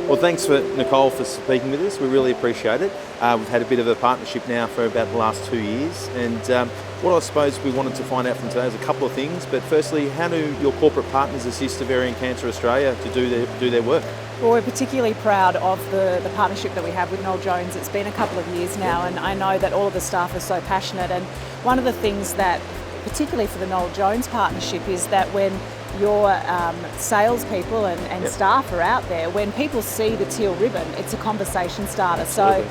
Well, thanks for Nicole for speaking with us. We really appreciate it. We've had a bit of a partnership now for about the last 2 years, and what I suppose we wanted to find out from today is a couple of things. But firstly, how do your corporate partners assist Ovarian Cancer Australia to do their work? Well, we're particularly proud of the partnership that we have with Noel Jones. It's been a couple of years now, and I know that all of the staff are so passionate. And one of the things that, particularly for the Noel Jones partnership, is that when your salespeople and staff are out there, when people see the teal ribbon, it's a conversation starter. Absolutely.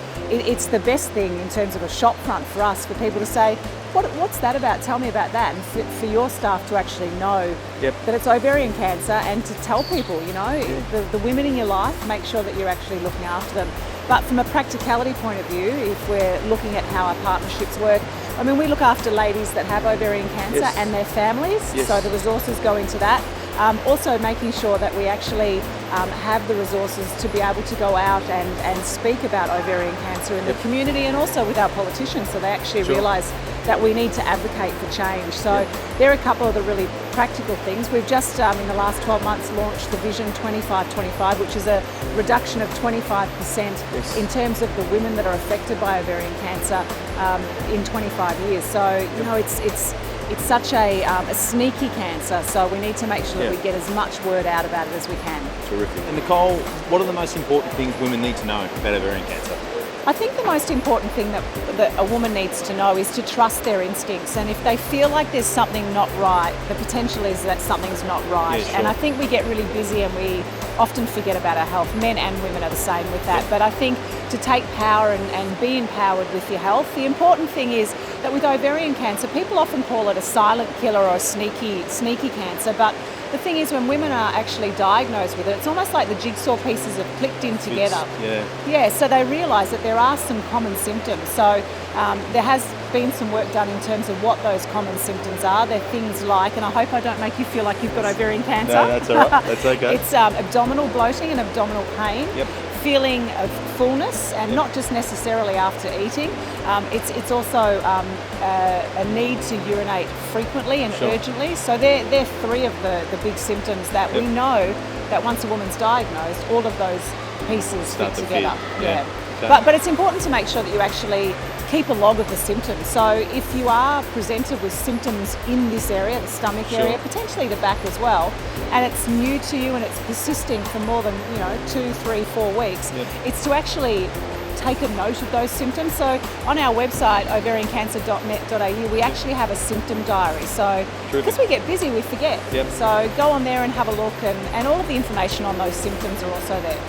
So it's the best thing in terms of a shop front for us, for people to say, what's that about? Tell me about that. And for your staff to actually know that it's ovarian cancer, and to tell people, the women in your life, make sure that you're actually looking after them. But from a practicality point of view, if we're looking at how our partnerships work, I mean, we look after ladies that have ovarian cancer and their families, so the resources go into that. Also making sure that we actually have the resources to be able to go out and speak about ovarian cancer in the community, and also with our politicians, so they actually realise that we need to advocate for change. So there are a couple of the really practical things. We've just, in the last 12 months, launched the Vision 25-25, which is a reduction of 25% in terms of the women that are affected by ovarian cancer in 25 years. So, it's such a sneaky cancer, so we need to make sure that we get as much word out about it as we can. Terrific. And Nicole, what are the most important things women need to know about ovarian cancer? I think the most important thing that a woman needs to know is to trust their instincts, and if they feel like there's something not right, the potential is that something's not right. And I think we get really busy and we often forget about our health. Men and women are the same with that. But I think to take power and be empowered with your health, the important thing is that with ovarian cancer, people often call it a silent killer or a sneaky cancer, but the thing is, when women are actually diagnosed with it, it's almost like the jigsaw pieces have clicked in together. So they realise that there are some common symptoms. So there has been some work done in terms of what those common symptoms are. They're things like, and I hope I don't make you feel like you've got ovarian cancer. No, that's all right. That's okay. It's abdominal bloating and abdominal pain. Feeling of fullness, and not just necessarily after eating. It's also a need to urinate frequently and urgently. So they're three of the big symptoms that we know that once a woman's diagnosed, all of those pieces fit together. But it's important to make sure that you actually keep a log of the symptoms. So if you are presented with symptoms in this area, the stomach area, potentially the back as well, and it's new to you and it's persisting for more than 2, 3, 4 weeks, it's to actually take a note of those symptoms. So on our website, ovariancancer.net.au, we actually have a symptom diary. So because we get busy, we forget. So go on there and have a look, and all of the information on those symptoms are also there.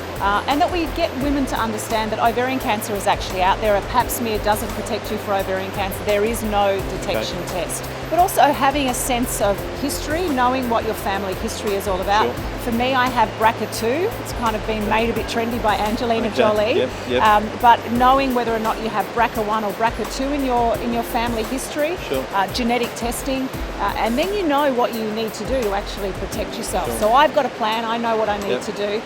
And that we get women to understand that ovarian cancer is actually out there. A pap smear doesn't protect you for ovarian cancer. There is no detection test. But also having a sense of history, knowing what your family history is all about. For me, I have BRCA2. It's kind of been made a bit trendy by Angelina Jolie. But knowing whether or not you have BRCA1 or BRCA2 in your family history, genetic testing, and then you know what you need to do to actually protect yourself. So I've got a plan. I know what I need to do.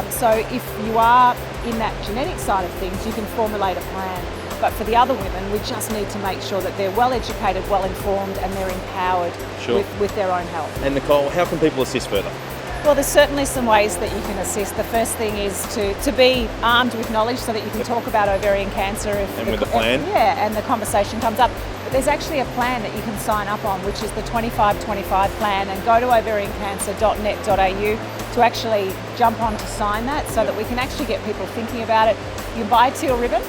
So if you are in that genetic side of things, you can formulate a plan. But for the other women, we just need to make sure that they're well educated, well informed, and they're empowered with their own health. And Nicole, how can people assist further? Well, there's certainly some ways that you can assist. The first thing is to be armed with knowledge so that you can talk about ovarian cancer with the plan. And the conversation comes up. But there's actually a plan that you can sign up on, which is the 25-25 plan, and go to ovariancancer.net.au to actually jump on to sign that, so that we can actually get people thinking about it. You buy a teal ribbon,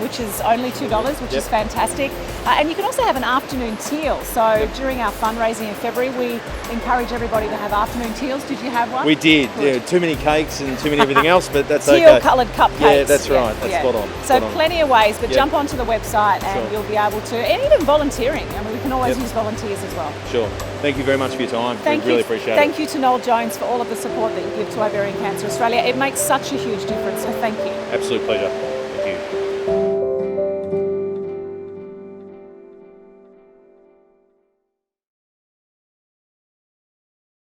which is only $2, which is fantastic. And you can also have an afternoon teal. So during our fundraising in February, we encourage everybody to have afternoon teals. Did you have one? We did. Too many cakes and too many everything else, but that's okay. Teal-coloured cupcakes. Yeah, that's right. That's spot on. So plenty of ways, but jump onto the website and you'll be able to, and even volunteering. I mean, we can always use volunteers as well. Sure. Thank you very much for your time. We really appreciate it. Thank you to Noel Jones for all of the support that you give to Ovarian Cancer Australia. It makes such a huge difference, so thank you. Absolute pleasure.